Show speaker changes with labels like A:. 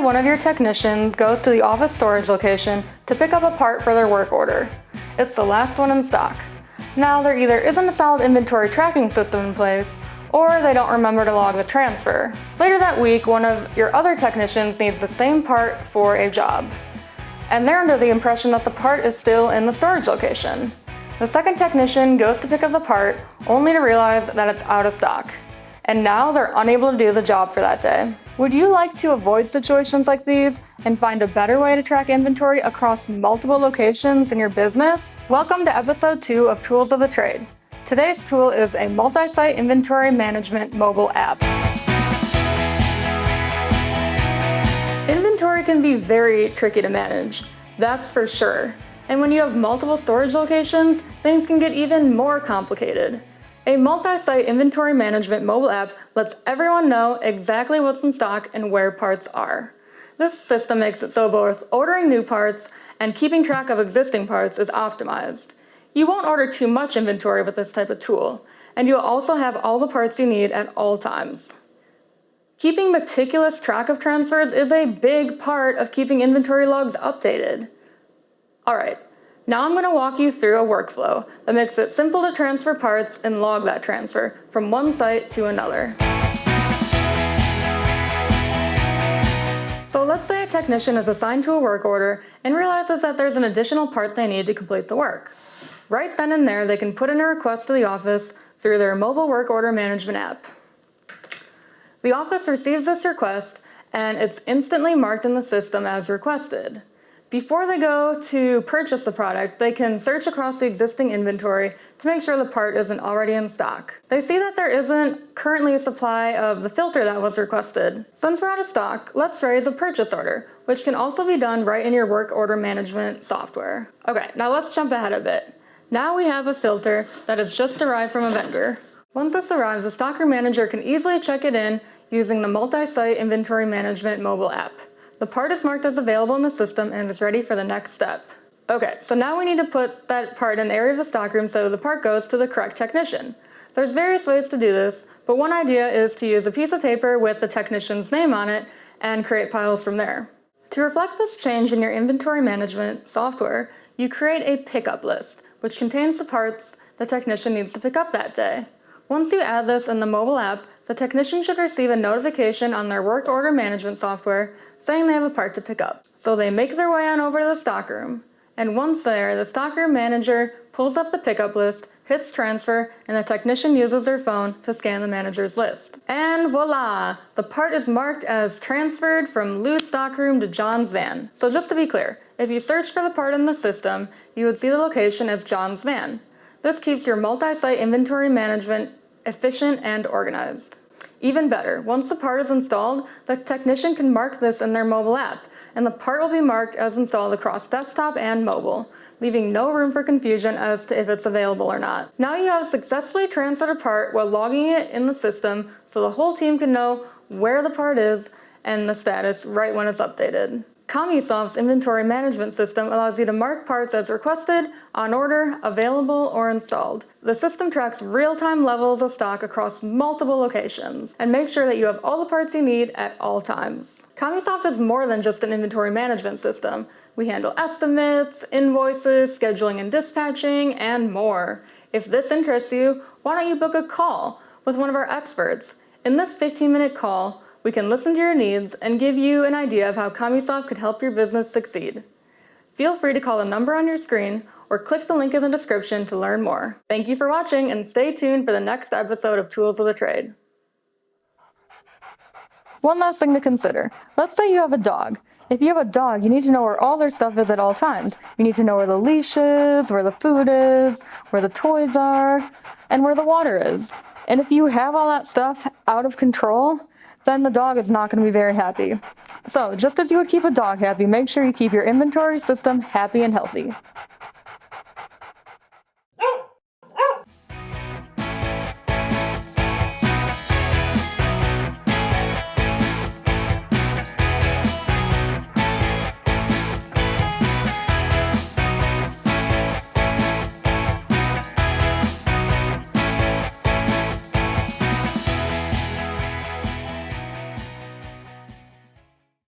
A: one of your technicians goes to the office storage location to pick up a part for their work order. It's the last one in stock. Now, there either isn't a solid inventory tracking system in place, or they don't remember to log the transfer. Later that week, one of your other technicians needs the same part for a job, and they're under the impression that the part is still in the storage location. The second technician goes to pick up the part, only to realize that it's out of stock, and now they're unable to do the job for that day. Would you like to avoid situations like these and find a better way to track inventory across multiple locations in your business? Welcome to episode 2 of Tools of the Trade. Today's tool is a multi-site inventory management mobile app. Inventory can be very tricky to manage, that's for sure. And when you have multiple storage locations, things can get even more complicated. A multi-site inventory management mobile app lets everyone know exactly what's in stock and where parts are. This system makes it so both ordering new parts and keeping track of existing parts is optimized. You won't order too much inventory with this type of tool, and you'll also have all the parts you need at all times. Keeping meticulous track of transfers is a big part of keeping inventory logs updated. Alright, now I'm going to walk you through a workflow that makes it simple to transfer parts and log that transfer from one site to another. So let's say a technician is assigned to a work order and realizes that there's an additional part they need to complete the work. Right then and there, they can put in a request to the office through their mobile work order management app. The office receives this request, and it's instantly marked in the system as requested. Before they go to purchase the product, they can search across the existing inventory to make sure the part isn't already in stock. They see that there isn't currently a supply of the filter that was requested. Since we're out of stock, let's raise a purchase order, which can also be done right in your work order management software. Okay, now let's jump ahead a bit. Now we have a filter that has just arrived from a vendor. Once this arrives, the stockroom manager can easily check it in using the multi-site inventory management mobile app. The part is marked as available in the system and is ready for the next step. Okay, so now we need to put that part in the area of the stockroom so the part goes to the correct technician. There's various ways to do this, but one idea is to use a piece of paper with the technician's name on it and create piles from there. To reflect this change in your inventory management software, you create a pickup list, which contains the parts the technician needs to pick up that day. Once you add this in the mobile app, the technician should receive a notification on their work order management software saying they have a part to pick up. So they make their way on over to the stockroom, and once there, the stockroom manager pulls up the pickup list, hits transfer, and the technician uses their phone to scan the manager's list. And voila! The part is marked as transferred from Lou's stockroom to John's van. So just to be clear, if you search for the part in the system, you would see the location as John's van. This keeps your multi-site inventory management efficient and organized. Even better, once the part is installed, the technician can mark this in their mobile app, and the part will be marked as installed across desktop and mobile, leaving no room for confusion as to if it's available or not. Now you have successfully transferred a part while logging it in the system so the whole team can know where the part is and the status right when it's updated. Commusoft's inventory management system allows you to mark parts as requested, on order, available, or installed. The system tracks real-time levels of stock across multiple locations and makes sure that you have all the parts you need at all times. Commusoft is more than just an inventory management system. We handle estimates, invoices, scheduling and dispatching, and more. If this interests you, why don't you book a call with one of our experts? In this 15-minute call, we can listen to your needs and give you an idea of how Commusoft could help your business succeed. Feel free to call the number on your screen or click the link in the description to learn more. Thank you for watching, and stay tuned for the next episode of Tools of the Trade. One last thing to consider. Let's say you have a dog. If you have a dog, you need to know where all their stuff is at all times. You need to know where the leash is, where the food is, where the toys are, and where the water is. And if you have all that stuff out of control, then the dog is not going to be very happy. So, just as you would keep a dog happy, make sure you keep your inventory system happy and healthy.